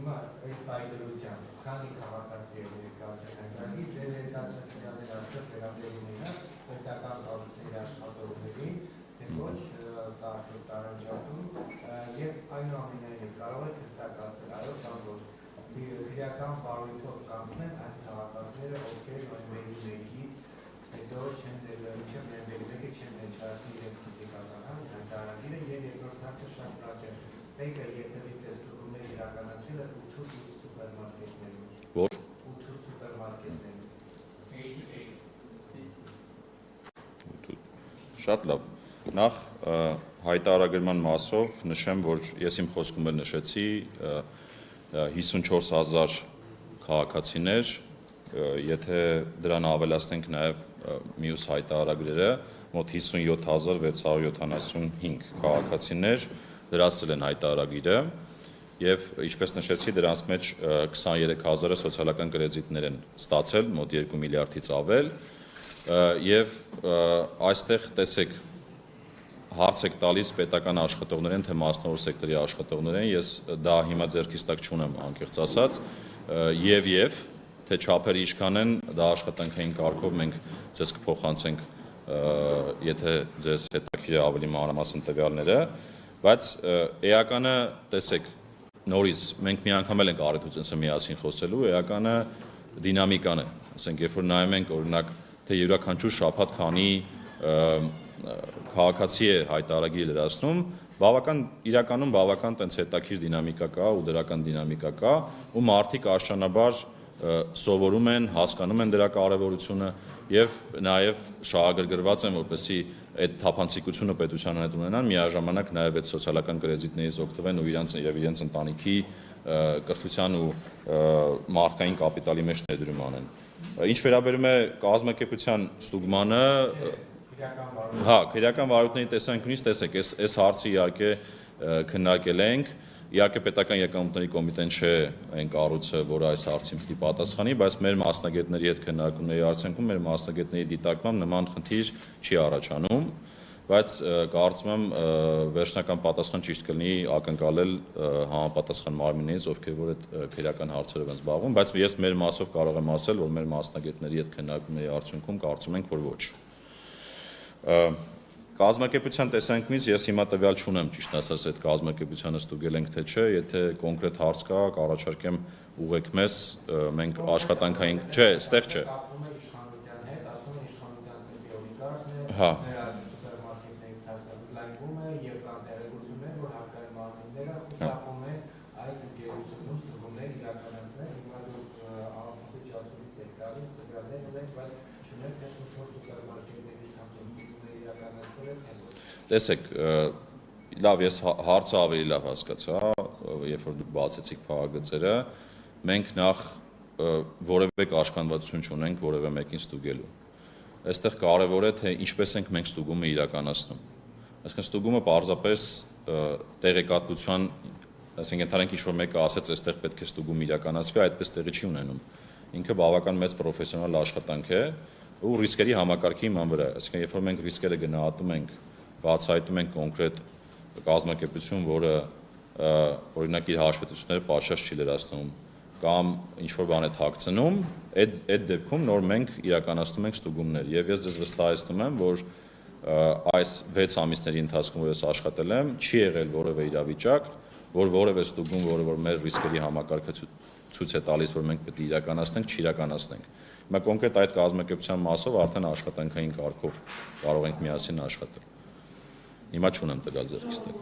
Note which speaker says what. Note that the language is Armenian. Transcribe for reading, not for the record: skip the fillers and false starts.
Speaker 1: հիմա այս տարիդրությամբ քանի քաղաքացի է ներկայացել այնտեղի ձեր ներկայացուցիչները արդյոք վերաբերում են պետական կառույցների աշխատողներին, թե ոչ տարանջատում եւ այնուամենայնիվ կարող եք հստակացնել այո կամ ոչ քրեական բարույթով կանցնեն այն քաղաքացիները, ովքեր նոյեմբերի 1-ից հետո չեն մինչև նոյեմբերի 1-ը չեն ներկայացնի իրենց ֆիզիկական հայտարարագիրը եւ երկրորդ հարցը շատ կարճ է։ Մեկը երբևէ ստուգումներ իրականացրել է 8 սուպերմարկետներում։
Speaker 2: Որ
Speaker 1: 8 սուպերմարկետներում։
Speaker 2: Շատ լավ։ Նախ հայտարարագրման մասով նշեմ, որ ես իմ խոսքում էլ նշեցի 54,000 քաղաքացիներ, եթե դրան ավելացնենք նաև մյուս հայտարարագրերը, մոտ 57,675 քաղաքացիներ դրացել են հայտարարագիրը եւ ինչպես նշեցի դրանց մեջ 23,000-ը սոցիալական կրեդիտներ են ստացել, մոտ 2 միլիարդից ավել եւ այստեղ տեսեք հարց եք տալիս պետական աշխատողներին, թե մասնավոր սեկտորի աշխատողներին, ես դա հիմա ձեռքից տակ չունեմ անկեղծ ասած եւ թե չափերը ինչքան են, դա աշխատանքային կարգով մենք ձեզ կփոխանցենք, եթե ձեզ հետաքրքիր է ավելի մանրամասն տվյալները, բայց էականը տեսեք նորից մենք մի անգամ էլ ենք արել ցույց միասին խոսելու, էականը դինամիկան է, ասենք երբ որ նայում ենք օրինակ թե յուրաքանչյուր շաբաթ քանի քաղաքացի է հայտարարագիր լրացնում, իրականում բավական տենց հետաքրքիր դինամիկա կա ու դրական դինամիկա կա, ու մարդիկ աշճանաբար սովորում են, հասկանում են դրա կարևորությունը եւ նաեւ շահագրգռված են, որպեսզի այդ թափանցիկությունը պետության հետ ունենան, միաժամանակ նաեւ այդ սոցիալական կրեդիտներից օգտվեն ու իրենց ընտանիքի կրթության ու մարդկային կապիտալի մեջ ներդրում անեն։ Ինչ վերաբերում է կազմակերպության ստուգմանը, քրեական վարույթների տեսանկյունից տեսեք, այս հարցը իհարկե քննարկել ենք, իհարկե պետական եկամուտների կոմիտեն չէ այն կառույցը, որը այս հարցին պիտի պատասխանի, բայց մեր մասնագետների հետ քննարկումների արդյունքում մեր մասնագետների դիտարկմամբ նման խնդիր չի առաջանում, բայց կարծում եմ վերջնական պատասխան ճիշտ կլինի ակնկալել համապատասխան մարմիններից, ովքեր որ այդ քրեական հարցերով են զբաղվում, բայց ես մեր մասով կարող եմ ասել, որ մեր մասնագետների հետ քննարկումների արդյունքում կարծում ենք, որ ոչ։ Կազմակերպության տեսանկյունից ես հիմա տվյալ չունեմ, ճիշտ ասած, այդ կազմակերպությանը ստուգել ենք թե չէ, եթե կոնկրետ հարց կա, կառաջարկեմ ուղեք մեզ, մենք աշխատանքային, չէ, ստեղ չէ։ Հա։ Տեսեք, լավ, ես հարցը ավելի լավ հասկացա, երբ որ դուք բացեցիք փաղագծերը, մենք նախ որևէ կաշկանդվածություն չունենք որևէ մեկին ստուգելու։ Այստեղ կարևոր է, թե ինչպես ենք մենք ստուգումը իրականացնում։ Այսինքն ստուգումը պարզապես տեղեկատվության, այսինքն ընդհանրենք ինչ-որ մեկը ասեց, այստեղ պետք է ստուգում իրականացվի, այդպես տեղի չի ունենում։ Ինքը բավական մեծ պրոֆեսիոնալ աշխատանք է ու ռիսկերի համակարգի հիման վրա։ Այսինքն երբ որ մենք ռիսկերը գնահատում ենք, բացահայտում ենք կոնկրետ կազմակերպություն, որը օրինակ իր հաշվետվությունները պատշաճ չի լրացնում կամ ինչ-որ բան է թաքցնում, այդ դեպքում նոր մենք իրականացնում ենք ստուգումներ եւ ես ձեզ վստահեցնում եմ, որ այս 6 ամիսների ընթացքում որ ես աշխատել եմ, չի եղել որևէ իրավիճակ, որ որևէ ստուգում, որը որ մեր ռիսկերի համակարգը ցույց է տալիս, որ մենք պետք է իրականացնենք, չիրականացնենք։ Հիմա կոնկրետ այդ կազմակերպության մասով արդեն աշխատանքային կարգով կարող ենք միասին աշխատել։ Հիմա չունեմ տվյալ ձեռքից տակ։